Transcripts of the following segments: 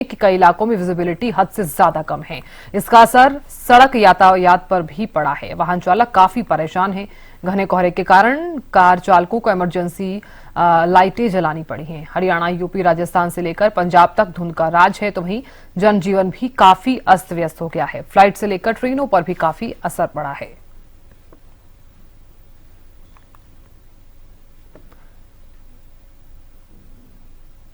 कि कई इलाकों में विजिबिलिटी हद से ज्यादा कम है। इसका असर सड़क यातायात पर भी पड़ा है। वाहन चालक काफी परेशान हैं। घने कोहरे के कारण कार चालकों को इमरजेंसी लाइटें जलानी पड़ी हैं। हरियाणा, यूपी, राजस्थान से लेकर पंजाब तक धुंध का राज है, तो वहीं जनजीवन भी काफी अस्त व्यस्त हो गया है। फ्लाइट से लेकर ट्रेनों पर भी काफी असर पड़ा है।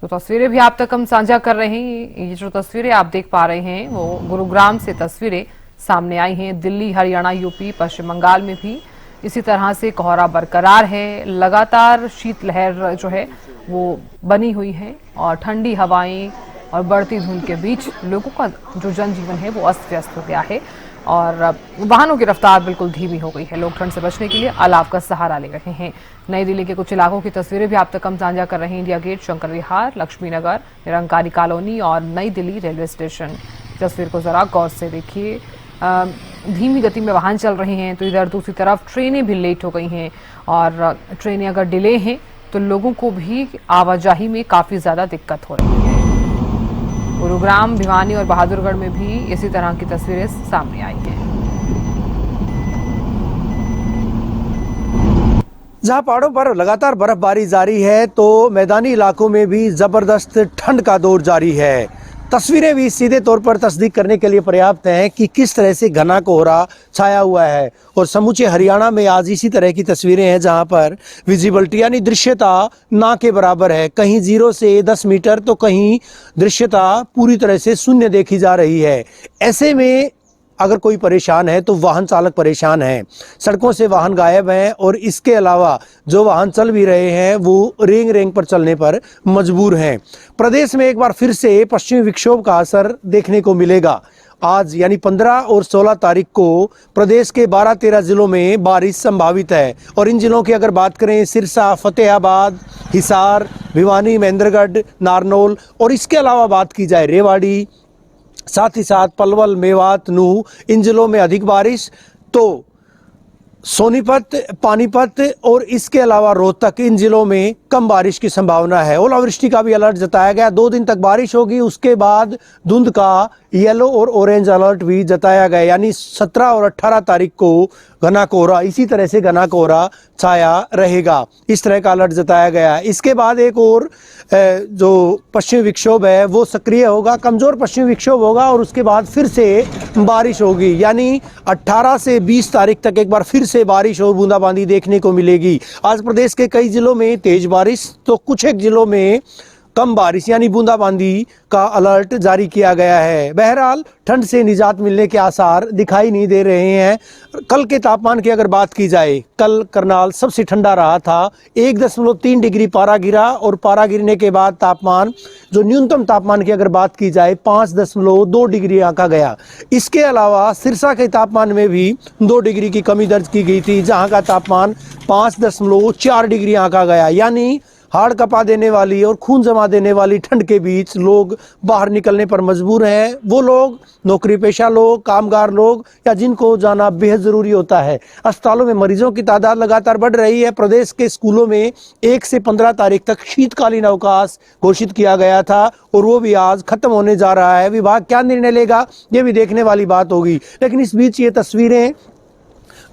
तो तस्वीरें भी आप तक हम साझा कर रहे हैं। ये जो तस्वीरें आप देख पा रहे हैं वो गुरुग्राम से तस्वीरें सामने आई हैं। दिल्ली, हरियाणा, यूपी, पश्चिम बंगाल में भी इसी तरह से कोहरा बरकरार है। लगातार शीतलहर जो है वो बनी हुई है और ठंडी हवाएं और बढ़ती धुंध के बीच लोगों का जो जनजीवन है वो अस्त व्यस्त हो गया है और वाहनों की रफ्तार बिल्कुल धीमी हो गई है। लोग ठंड से बचने के लिए अलाव का सहारा ले रहे हैं। नई दिल्ली के कुछ इलाकों की तस्वीरें भी आप तक हम साझा कर रहे हैं। इंडिया गेट, शंकर विहार, लक्ष्मी नगर, निरंकारी कॉलोनी और नई दिल्ली रेलवे स्टेशन। तस्वीर को जरा गौर से देखिए। धीमी गति में वाहन चल रहे हैं तो इधर दूसरी तरफ ट्रेनें भी लेट हो गई हैं और ट्रेनें अगर डिले हैं तो लोगों को भी आवाजाही में काफी ज्यादा दिक्कत हो रही है। गुरुग्राम, भिवानी और बहादुरगढ़ में भी इसी तरह की तस्वीरें सामने आई हैं। जहां पहाड़ों पर लगातार बर्फबारी जारी है तो मैदानी इलाकों में भी जबरदस्त ठंड का दौर जारी है। तस्वीरें भी सीधे तौर पर तस्दीक करने के लिए पर्याप्त हैं कि किस तरह से घना कोहरा छाया हुआ है। और समूचे हरियाणा में आज इसी तरह की तस्वीरें हैं जहां पर विजिबिलिटी यानी दृश्यता ना के बराबर है। कहीं 0 से 10 मीटर तो कहीं दृश्यता पूरी तरह से शून्य देखी जा रही है। ऐसे में अगर कोई परेशान है तो वाहन चालक परेशान है। सड़कों से वाहन गायब हैं और इसके अलावा जो वाहन चल भी रहे हैं वो रेंग पर चलने पर मजबूर हैं। प्रदेश में एक बार फिर से पश्चिमी विक्षोभ का असर देखने को मिलेगा। आज यानी 15 और 16 तारीख को प्रदेश के 12-13 जिलों में बारिश संभावित है। और इन जिलों की अगर बात करें, सिरसा, फतेहाबाद, हिसार, भिवानी, महेंद्रगढ़, नारनौल और इसके अलावा बात की जाए रेवाड़ी, साथ ही साथ पलवल, मेवात, नूह, इन जिलों में अधिक बारिश, तो सोनीपत, पानीपत और इसके अलावा रोहतक, इन जिलों में कम बारिश की संभावना है। ओलावृष्टि का भी अलर्ट जताया गया। 2 दिन तक बारिश होगी, उसके बाद धुंध का येलो और ऑरेंज अलर्ट भी जताया गया। यानी 17 और 18 तारीख को घना कोहरा, इसी तरह से घना कोहरा छाया रहेगा, इस तरह का अलर्ट जताया गया। इसके बाद एक और जो पश्चिमी विक्षोभ है वो सक्रिय होगा, कमजोर पश्चिमी विक्षोभ होगा और उसके बाद फिर से बारिश होगी। यानी 18 से 20 तारीख तक एक बार फिर से बारिश और बूंदाबांदी देखने को मिलेगी। आज प्रदेश के कई जिलों में तेज बारिश तो कुछ एक जिलों में कम बारिश यानी बूंदाबांदी का अलर्ट जारी किया गया है। बहरहाल ठंड से निजात मिलने के आसार दिखाई नहीं दे रहे हैं। कल के तापमान की अगर बात की जाए, कल करनाल सबसे ठंडा रहा था। 1.3 डिग्री पारा गिरा और पारा गिरने के बाद तापमान, जो न्यूनतम तापमान की अगर बात की जाए, 5.2 डिग्री आंका गया। इसके अलावा सिरसा के तापमान में भी 2 डिग्री की कमी दर्ज की गई थी, जहां का तापमान 5.4 डिग्री आंका गया। यानी हाड़ कपा देने वाली और खून जमा देने वाली ठंड के बीच लोग बाहर निकलने पर मजबूर हैं। वो लोग नौकरी पेशा लोग, कामगार लोग या जिनको जाना बेहद जरूरी होता है। अस्पतालों में मरीजों की तादाद लगातार बढ़ रही है। प्रदेश के स्कूलों में 1 से 15 तारीख तक शीतकालीन अवकाश घोषित किया गया था और वो भी आज खत्म होने जा रहा है। विभाग क्या निर्णय लेगा ये भी देखने वाली बात होगी। लेकिन इस बीच ये तस्वीरें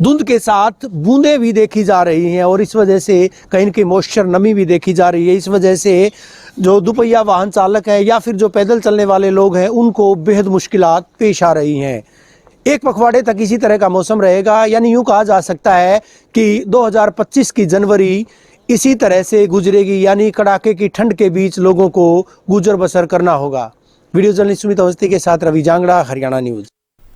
धुंध के साथ बूंदें भी देखी जा रही हैं और इस वजह से कहीं की मॉइस्चर नमी भी देखी जा रही है। इस वजह से जो दुपहिया वाहन चालक है या फिर जो पैदल चलने वाले लोग हैं उनको बेहद मुश्किलात पेश आ रही हैं। एक पखवाड़े तक इसी तरह का मौसम रहेगा। यानी यूँ कहा जा सकता है कि 2025 की जनवरी इसी तरह से गुजरेगी। यानी कड़ाके की ठंड के बीच लोगों को गुजर बसर करना होगा। वीडियो जर्नलिस्ट सुमित अवस्थी के साथ रवि जांगड़ा, हरियाणा न्यूज़।